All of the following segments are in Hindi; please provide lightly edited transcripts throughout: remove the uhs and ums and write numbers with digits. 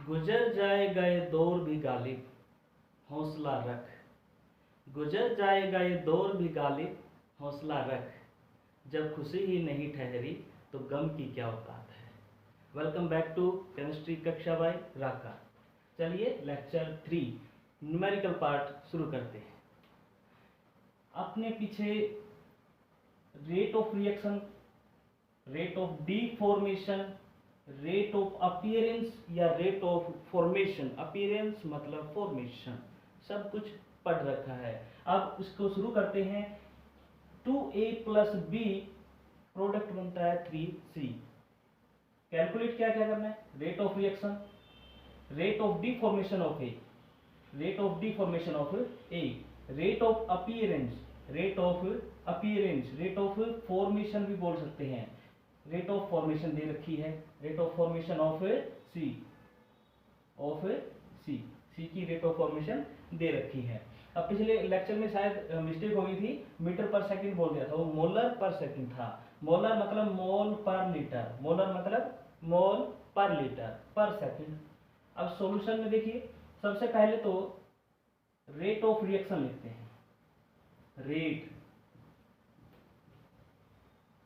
गुजर जाएगा ये दौर भी गालिब, हौसला रख। गुजर जाएगा ये दौर भी गालिब, हौसला रख। जब खुशी ही नहीं ठहरी तो गम की क्या औकात है। वेलकम बैक टू केमिस्ट्री कक्षा बाय राका। चलिए लेक्चर 3 न्यूमेरिकल पार्ट शुरू करते हैं। अपने पीछे rate of reaction, rate of deformation, rate of appearance या रेट ऑफ फॉर्मेशन, अपीयरेंस मतलब फॉर्मेशन, सब कुछ पढ़ रखा है। अब इसको शुरू करते हैं। 2a प्लस b प्रोडक्ट बनता है 3c। कैलकुलेट क्या क्या करना है? Rate of reaction, rate of deformation of A, rate of deformation of A, rate of appearance, rate of appearance, rate of formation भी बोल सकते हैं। रेट ऑफ फॉर्मेशन दे रखी है, rate of formation of C, of C, C की रेट ऑफ फॉर्मेशन दे रखी है। अब पिछले लेक्चर में शायद मिस्टेक हो गई थी, मीटर पर सेकंड बोल दिया था, वो मोलर पर सेकंड था। मोलर मतलब मोल पर लीटर, मोलर मतलब मोल पर लीटर पर सेकंड। अब सॉल्यूशन में देखिए, सबसे पहले तो रेट ऑफ रिएक्शन लिखते हैं। रेट,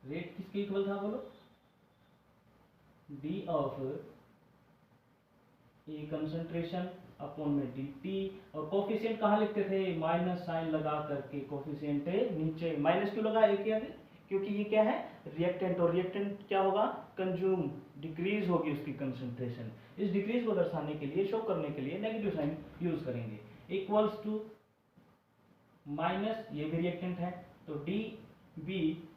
रेट किसके इक्वल था बोलो? D of A concentration upon में डी टी। और कोफिशिएंट कहाँ लिखते थे? माइनस साइन लगा करके कोफिशिएंट नीचे। माइनस क्यों लगा एक आगे? क्योंकि ये क्या है? रिएक्टेंट, और रिएक्टेंट क्या होगा? कंज्यूम, डिक्रीज होगी उसकी कंसंट्रेशन। इस डिक्रीज को दर्शाने के लिए, शो करने के लिए नेगेटिव साइन यूज करेंगे। इक्वल्स टू माइनस, ये भी रिएक्टेंट है, तो D B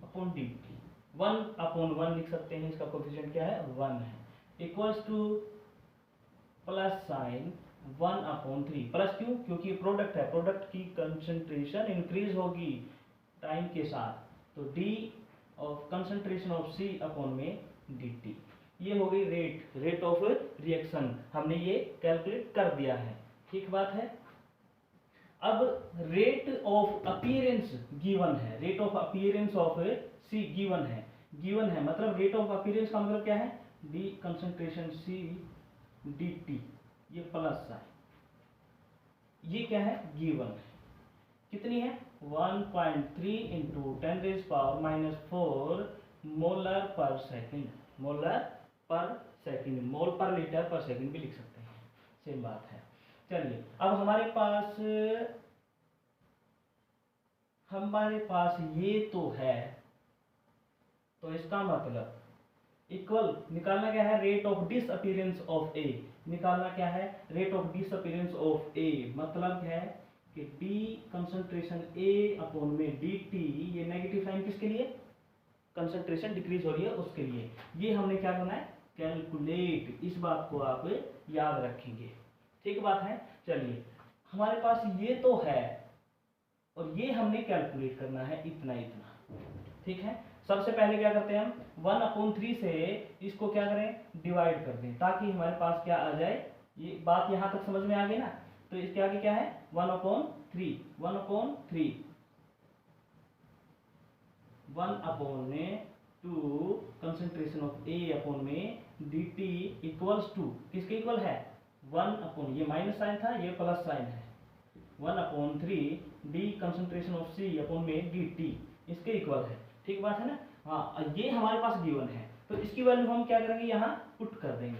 upon D T, 1/1 लिख सकते हैं। इसका कोफिशिएंट क्या है? 1 है। Equals two plus sign 1/3। Plus क्यों? क्योंकि प्रोडक्ट है, प्रोडक्ट की कंसंट्रेशन इंक्रीज होगी टाइम के साथ, तो D of concentration of C upon में डी टी। ये हो गई रेट, रेट ऑफ रिएक्शन, हमने ये कैलकुलेट कर दिया है। ठीक बात है। अब रेट ऑफ अपीयरेंस गिवन है, rate of appearance of C given है, गिवन है मतलब रेट ऑफ अपीयरेंस का मतलब क्या है? D concentration C D T, ये प्लस है, ये क्या है? गिवन है। कितनी है? 1.3 into 10⁻⁻⁴ molar per second, molar per second, mole per litre पर सेकेंड भी लिख सकते हैं, सेम बात है। चलिए अब हमारे पास ये तो है, तो इसका मतलब इक्वल निकालना क्या है? रेट ऑफ डिसअपीयरेंस ऑफ ए, निकालना क्या है? रेट ऑफ डिसअपीयरेंस ऑफ ए, मतलब है कि डी कंसंट्रेशन ए अपॉन में डी टी, ये नेगेटिव साइन किसके लिए? कंसंट्रेशन डिक्रीज हो रही है उसके लिए। ये हमने क्या करना है? कैलकुलेट। इस बात को आप याद रखेंगे, ठीक बात है। चलिए हमारे पास ये तो है और ये हमने कैलकुलेट करना है, इतना इतना, ठीक है। सबसे पहले क्या करते हैं हम? 1/3 से इसको क्या करें? डिवाइड कर दें, ताकि हमारे पास क्या आ जाए? ये बात यहां तक समझ में आ गई ना? तो इसके आगे क्या है? 1/3, 1/3, 1/2 कंसंट्रेशन ऑफ ए अपॉन में डी टी इक्वल्स टू, किसके इक्वल है? 1/, ये माइनस साइन था, ये प्लस साइन है, 1/3 D concentration of C upon में डी टी, इसके इक्वल है। ठीक बात है ना? हाँ, ये हमारे पास गिवन है, तो इसकी वैल्यू हम क्या करेंगे? यहाँ पुट कर देंगे।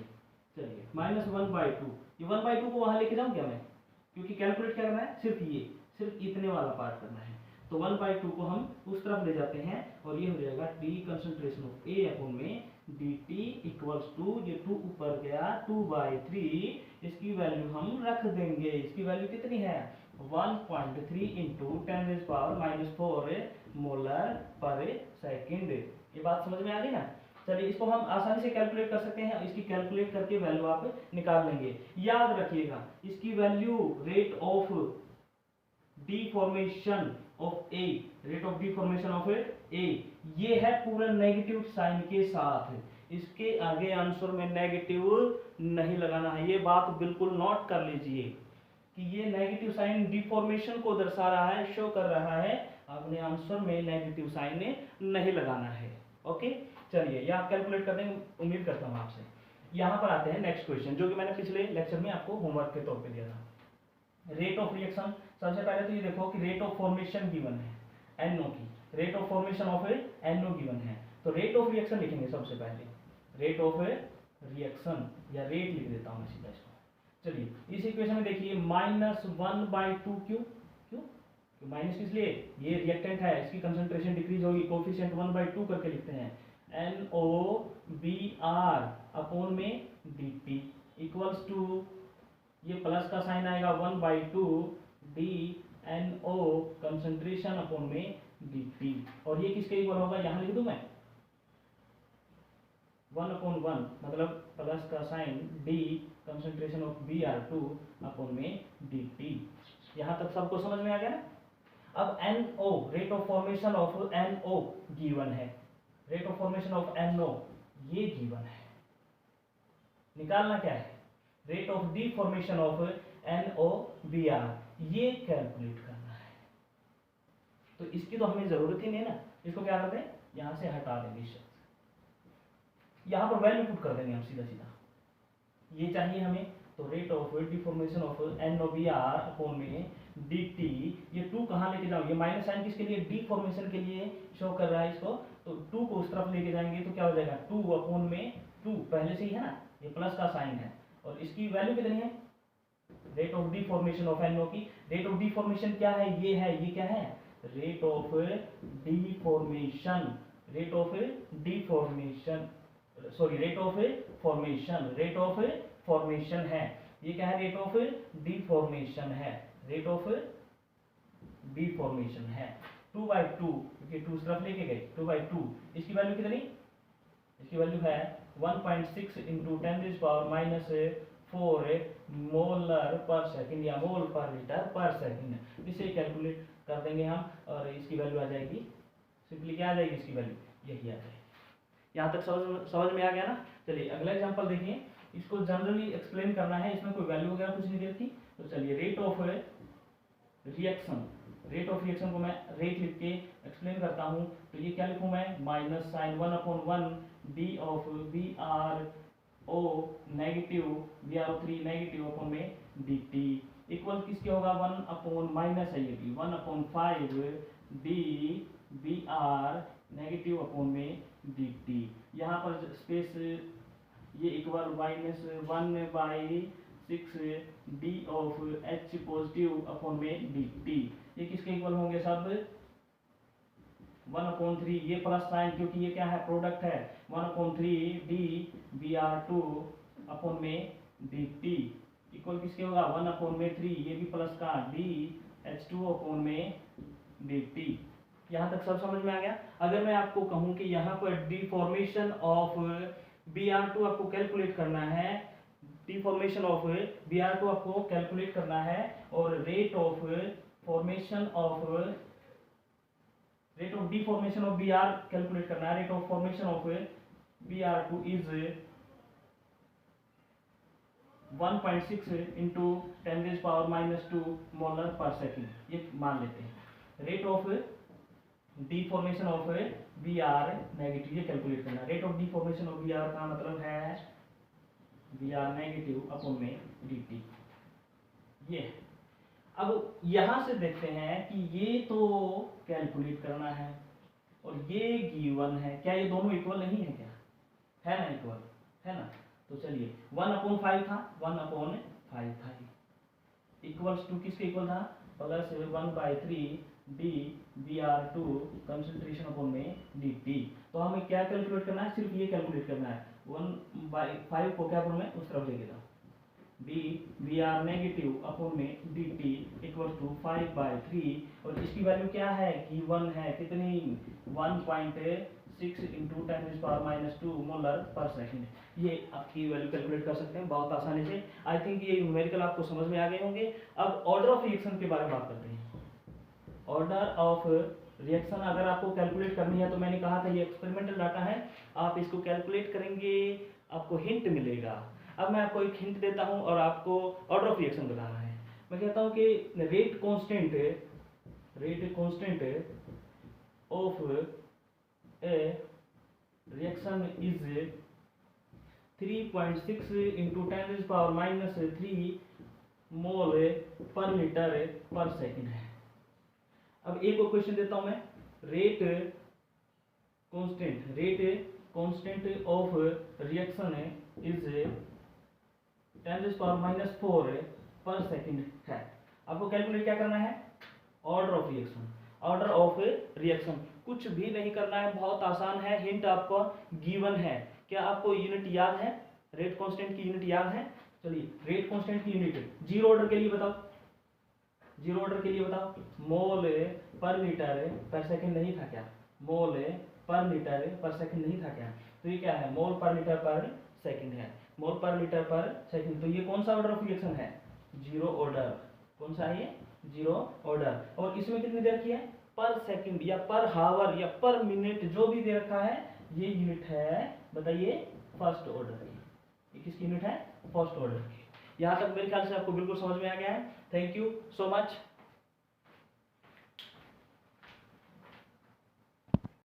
चलिए -1/2, ये 1/2 को वहां लेके जाऊं क्या मैं? क्योंकि कैलकुलेट क्या करना है? सिर्फ इतने वाला पार्ट करना है, तो 1/2 को हम उस तरफ ले जाते हैं और ये हो जाएगा D concentration of A upon में डी टी इक्वल्स टू, ये 2 ऊपर गया 2/3, इसकी वैल्यू हम रख देंगे। इसकी वैल्यू कितनी है? 1.3 इंटू 10⁻⁻⁴ मोलर पर सेकेंड। ये बात समझ में आ गई ना? चलिए इसको हम आसानी से कैलकुलेट कर सकते हैं, इसकी कैलकुलेट करके वैल्यू आप निकाल लेंगे। याद रखिएगा इसकी value rate of deformation of A, rate of deformation of A, ये है पूरा नेगेटिव साइन के साथ। इसके आगे आंसर में नेगेटिव नहीं लगाना है, ये बात बिल्कुल नोट कर लीजिए कि ये नेगेटिव साइन डिफॉर्मेशन को दर्शा रहा है, शो कर रहा है। आपने आंसर में नेगेटिव साइन नहीं लगाना है। ओके, चलिए ये आप कैलकुलेट कर देंगे, उम्मीद करता हूँ आपसे। यहाँ पर आते हैं नेक्स्ट क्वेश्चन, जो कि मैंने पिछले लेक्चर में आपको होमवर्क के तौर पे दिया था। रेट ऑफ रिएक्शन, सबसे पहले तो ये देखो कि रेट ऑफ फॉर्मेशन गिवन है NO की, rate of formation of NO given है, तो रेट ऑफ रिएक्शन लिखेंगे सबसे पहले, रेट ऑफ रिएक्शन या रेट लिख देता हूँ मैं सीधा इसको। चलिए इस इक्वेशन में देखिए -1/2 क्यों क्यों माइनस किस लिए, ये रिएक्टेंट है, इसकी कंसंट्रेशन डिक्रीज होगी, कोफिशिएंट 1/2 करके लिखते हैं, NOBr अपॉन में dt इक्वल्स टू, ये प्लस का साइन आएगा 1/2 dNO कंसंट्रेशन अपॉन में dt, और ये किसके इक्वल होगा, यहाँ लिख दूं मैं 1/1 मतलब प्लस का sign d concentration of Br2 upon में dt। यहाँ तक सबको समझ में आ गया ना। अब NO rate of formation of NO given है, rate of formation of NO ये गिवन है, निकालना क्या है, rate of deformation of NOBr ये कैलकुलेट करना है। तो इसकी तो हमें जरूरत ही नहीं ना, इसको क्या करते हैं, यहां से हटा देंगे इस शब्द, यहां पर वैल्यू पुट कर देंगे हम सीधा सीधा, ये चाहिए हमें, तो rate of deformation of NOBr upon में dt, ये 2 कहाँ लेके जाओ, ये माइनस साइन किसके लिए, डिफॉर्मेशन के लिए शो कर रहा है इसको, तो 2 को उस तरफ लेके जाएंगे तो क्या हो जाएगा 2 अपॉन में 2 पहले से ही है ना, ये प्लस का साइन है, और इसकी वैल्यू कितनी है, rate of deformation of NO की, रेट ऑफ डिफॉर्मेशन क्या है, ये क्या है, rate of deformation, rate of deformation sorry rate of formation, rate of formation है, ये क्या है, रेट ऑफ डिफॉर्मेशन है, रेट ऑफ डिफॉर्मेशन है 2/2, क्योंकि 2 तरफ लेके गए 2/2, इसकी वैल्यू कितनी, इसकी वैल्यू है 1.6 इंटू 10⁻⁻4 मोलर पर सेकंड या मोल पर लीटर पर सेकंड, इसे कैलकुलेट कर देंगे हम, और इसकी वैल्यू आ जाएगी, सिंपली क्या आ जाएगी इसकी वैल्यू, यही आ जाएगी। यहाँ तक समझ में आ गया ना। चलिए अगला एग्जांपल देखिए, इसको जनरली एक्सप्लेन करना है, इसमें कोई वैल्यू वगैरह कुछ नहीं देती, तो चलिए rate of reaction, rate of reaction को मैं रेट लिख के एक्सप्लेन करता हूँ, तो ये क्या लिखूँ मैं, minus sign 1/1 d of BrO negative BrO3 negative upon में dt इक्वल किसके होगा, 1/ माइनस है ये भी 1/5 d Br नेगेटिव अपॉन में dt, यहाँ पर स्पेस ये equal -1/6 d of H positive upon में dt, ये किसके इक्वल होंगे सब 1/3, ये प्लस साइन क्योंकि ये क्या है, प्रोडक्ट है, 1/3 d Br2 अपॉन में dt इक्वल किसके होगा 1/3, ये भी प्लस का d H2 अपॉन में dt। यहाँ तक सब समझ में आ गया। अगर मैं आपको कहूँ कि यहाँ पर डिफॉर्मेशन ऑफ Br2 आपको कैलकुलेट करना है, डिफॉर्मेशन ऑफ Br2 आपको कैलकुलेट करना है, और rate of formation of deformation of Br calculate करना है, rate of formation of Br2 is 1.6 into 10⁻⁻2 molar per second, ये मान लेते हैं। Rate of deformation of Br negative ये कैलकुलेट करना, rate of deformation of Br का मतलब है Br नेगेटिव अपॉन में dt, ये। अब यहां से देखते हैं कि ये तो कैलकुलेट करना है और ये गिवन है, क्या ये दोनों इक्वल नहीं है, क्या है ना, इक्वल है ना, तो चलिए 1/5 था, 1/5 था, इक्वल्स टू किसके इक्वल था, plus 1/3 d Br2 concentration upon में dt, तो हमें क्या कैलकुलेट करना है, सिर्फ ये कैलकुलेट करना है, 1/5 को क्या करूँ मैं उस तरफ लेके जाऊँ, d Br नेगेटिव अपॉन में dt इक्वल टू 5/3, और इसकी वैल्यू क्या है, गिवन है कितनी 1.6 इंटू 10⁻⁻2 मोलर पर सेकेंड, ये आपकी वैल्यू कैलकुलेट कर सकते हैं बहुत आसानी से। आई थिंक ये न्यूमेरिकल आपको समझ में आ गए होंगे। अब ऑर्डर ऑफ रिएक्शन के बारे में बात करते हैं। ऑर्डर ऑफ रिएक्शन अगर आपको कैलकुलेट करनी है, तो मैंने कहा था ये एक्सपेरिमेंटल डाटा है, आप इसको कैलकुलेट करेंगे आपको हिंट मिलेगा। अब मैं आपको एक हिंट देता हूं और आपको ऑर्डर ऑफ रिएक्शन बताना है। मैं कहता हूं कि rate constant of A reaction is 3.6 into 10⁻³ mole per litre पर सेकंड है। अब एक और क्वेश्चन देता हूं मैं, rate constant of reaction is 10⁻⁴ पर सेकंड है। आपको कैलकुलेट क्या करना है, ऑर्डर ऑफ रिएक्शन। कुछ भी नहीं करना है, बहुत आसान है, हिंट आपको गिवन है। क्या आपको यूनिट याद है, रेट कांस्टेंट की यूनिट याद है? चलिए रेट कांस्टेंट की यूनिट जीरो ऑर्डर के लिए बताओ, मोल पर लीटर पर सेकंड नहीं था क्या? मोल पर लीटर पर सेकंड नहीं था क्या? तो ये क्या है, मोल पर लीटर पर सेकंड है, मोल पर लीटर पर सेकंड। तो ये कौन सा ऑर्डर ऑफ रिएक्शन है? Zero order. कौन सा है ये? Zero order. और इसमें कितनी दे रखी है? पर सेकंड या पर हावर या पर मिनट, जो भी दे रखा है ये यूनिट है, बताइए, फर्स्ट ऑर्डर की। ये किसकी यूनिट है? फर्स्ट ऑर्डर की। यहाँ तक मेरे ख्याल से आपको बिल्कुल समझ में आ गया है। Thank you so much.